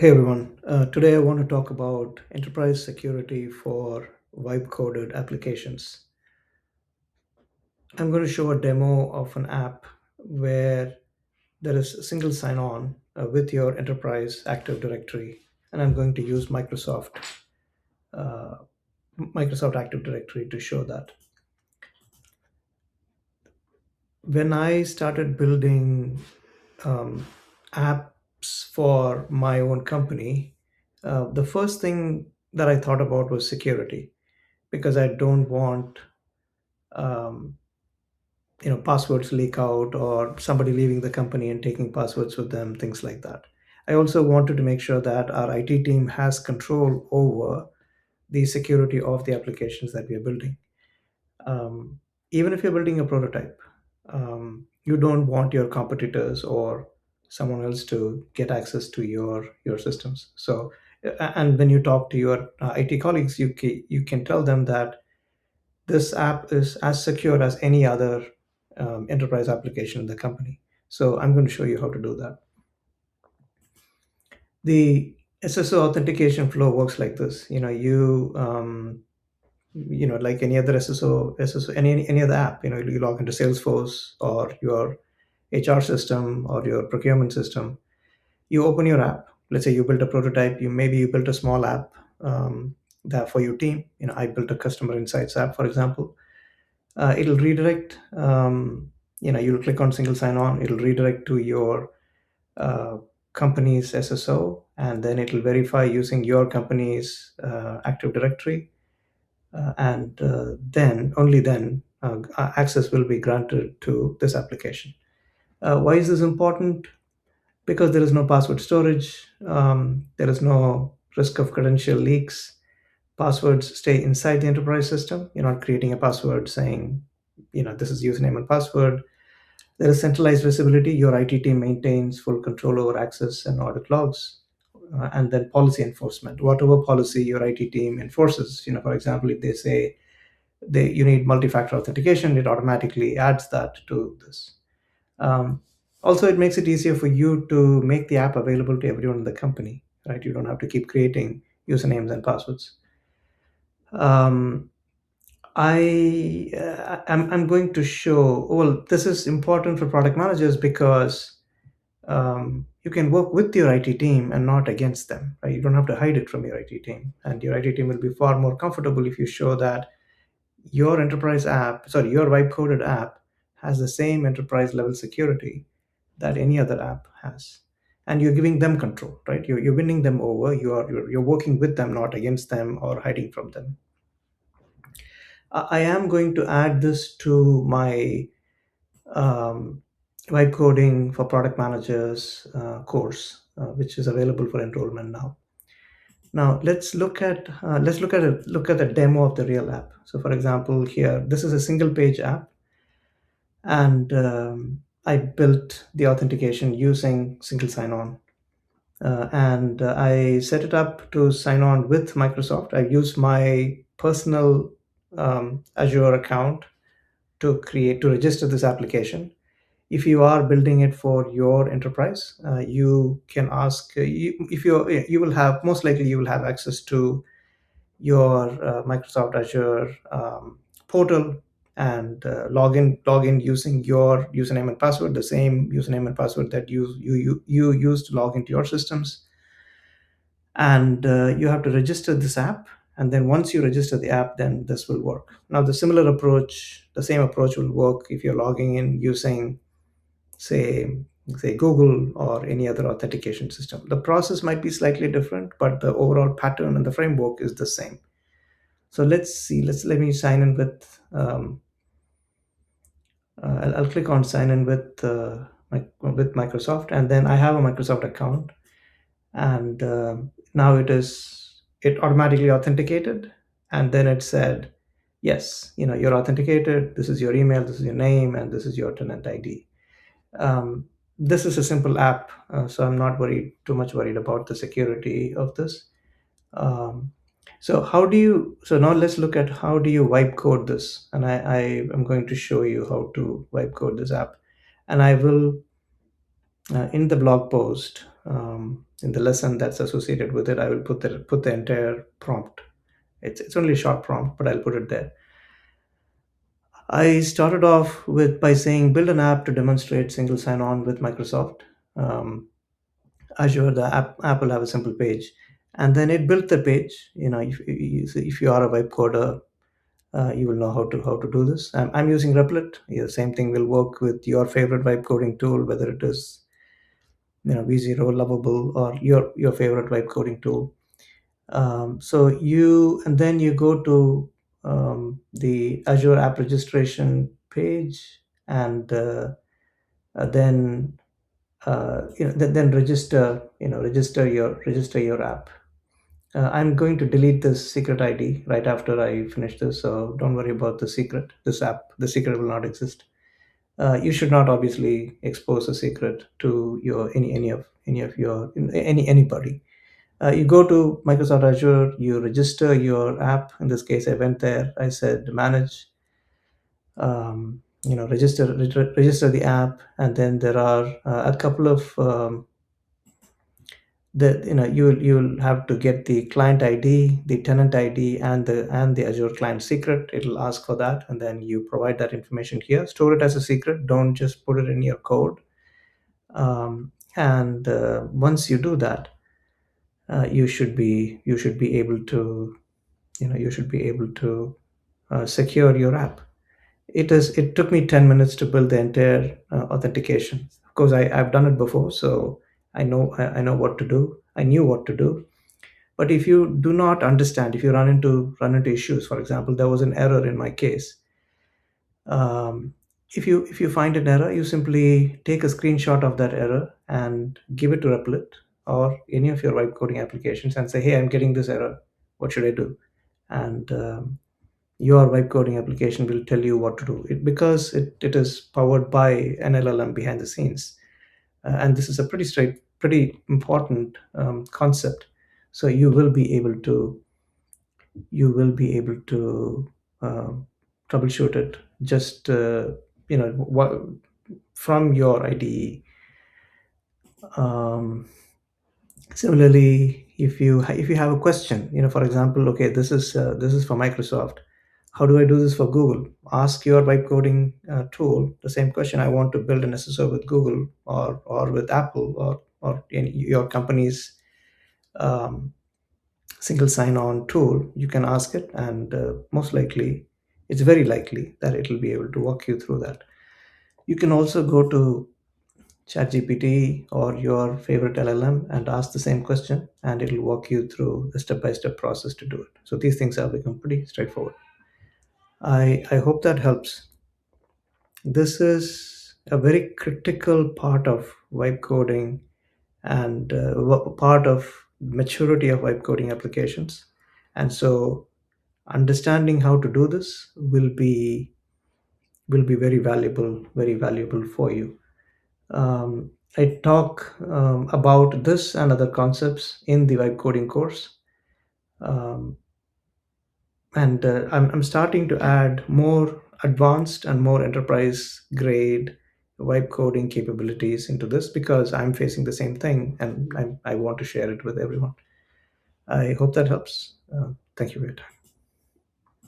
Hey everyone, today I want to talk about enterprise security for vibe coded applications. I'm going to show a demo of an app where there is a single sign on with your enterprise Active Directory, and I'm going to use uh, Microsoft Active Directory to show that. When I started building um, apps for my own company, the first thing that I thought about was security because I don't want um, passwords leak out or somebody leaving the company and taking passwords with them, things like that. I also wanted to make sure that our IT team has control over the security of the applications that we are building. um, Even if you're building a prototype, you don't want your competitors or someone else to get access to your systems. So and when you talk to your IT colleagues, you can tell them that this app is as secure as any other enterprise application in the company. So I'm going to show you how to do that. The SSO authentication flow works like this. Like any other SSO, any other app. You log into Salesforce or your HR system or your procurement system. You open your app. Let's say you built a prototype. You built a small app that for your team. I built a customer insights app, for example. It'll redirect. You'll click on single sign on. It'll redirect to your uh, company's SSO, and then it'll verify using your company's Active Directory, and then only then access will be granted to this application. Why is this important? Because there is no password storage, there is no risk of credential leaks. Passwords stay inside the enterprise system. You're not creating a password saying, this is username and password. There is centralized visibility. Your IT team maintains full control over access and audit logs. And then policy enforcement. Whatever policy your IT team enforces, for example, if they say you need multi-factor authentication, it automatically adds that to this. Um, Also, it makes it easier for you to make the app available to everyone in the company, right? You don't have to keep creating usernames and passwords. Um, I'm going to show. Well, this is important for product managers because you can work with your IT team and not against them. Right? You don't have to hide it from your IT team, and your IT team will be far more comfortable if you show that your vibe coded app has the same enterprise level security that any other app has. And you're giving them control, right? You're winning them over. You're working with them, not against them or hiding from them. I am going to add this to my um, vibe coding for product managers course, which is available for enrollment now. Now let's look at the demo of the real app. So, for example, here this is a single page app, and I built the authentication using single sign-on, and I set it up to sign on with Microsoft. I used my personal Azure account to register this application. If you are building it for your enterprise, you can ask. If you will have most likely you will have access to your Microsoft Azure portal and log in using your username and password, the same username and password that you use to log into your systems. And you have to register this app. And then once you register the app, then this will work. Now, the same approach will work if you're logging in using, say, Google or any other authentication system. The process might be slightly different, but the overall pattern and the framework is the same. So let's see. Let me sign in with. I'll click on sign in with Microsoft, and then I have a Microsoft account, and now it automatically authenticated, and then it said, yes, you're authenticated. This is your email, this is your name, and this is your tenant ID. This is a simple app, so I'm not too much worried about the security of this. Um, so now let's look at how do you wipe code this, and I am going to show you how to wipe code this app, and I will In the blog post, in the lesson that's associated with it, I will put the entire prompt. It's only a short prompt, but I'll put it there. I started off with by saying build an app to demonstrate single sign-on with Microsoft Azure. The app will have a simple page, and then it built the page. If you are a web coder, you will know how to do this. I'm using Replit. Yeah, same thing will work with your favorite vibe coding tool, whether it is V0, Lovable, or your favorite vibe coding tool. So and then you go to the Azure app registration page, and then then register your app. I'm going to delete this secret ID right after I finish this, so don't worry about the secret. The secret will not exist. You should not obviously expose a secret to your any of your anybody. You go to Microsoft Azure, you register your app. In this case, I went there. I said manage, register the app, and then there are a couple of you'll have to get the client ID, the tenant ID, and the Azure client secret. It'll ask for that, and then you provide that information here. Store it as a secret. Don't just put it in your code. And once you do that, you should be able to secure your app. It took me 10 minutes to build the entire authentication. Of course, I've done it before, so I know what to do. I knew what to do. But if you do not understand, if you run into issues, for example, there was an error in my case. um, if you find an error, you simply take a screenshot of that error and give it to Replit or any of your vibe coding applications and say, hey, I'm getting this error, what should I do? And your vibe coding application will tell you what to do, because it is powered by an LLM behind the scenes. And this is a pretty important concept. So you will be able to troubleshoot it just from your IDE. Um, Similarly, if you have a question, for example, okay, this is for Microsoft. How do I do this for Google? Ask your vibe coding tool the same question. I want to build an SSO with Google or with Apple or your company's um, single sign-on tool. You can ask it, and most likely, it's very likely that it will be able to walk you through that. You can also go to ChatGPT or your favorite LLM and ask the same question, and it'll walk you through the step-by-step process to do it. So these things have become pretty straightforward. I hope that helps. This is a very critical part of vibe coding and part of maturity of vibe coding applications. And so understanding how to do this will be very valuable for you. I talk about this and other concepts in the vibe coding course. Um, and I'm starting to add more advanced and more enterprise grade vibe coding capabilities into this, because I'm facing the same thing, and I want to share it with everyone. I hope that helps. Thank you for your time.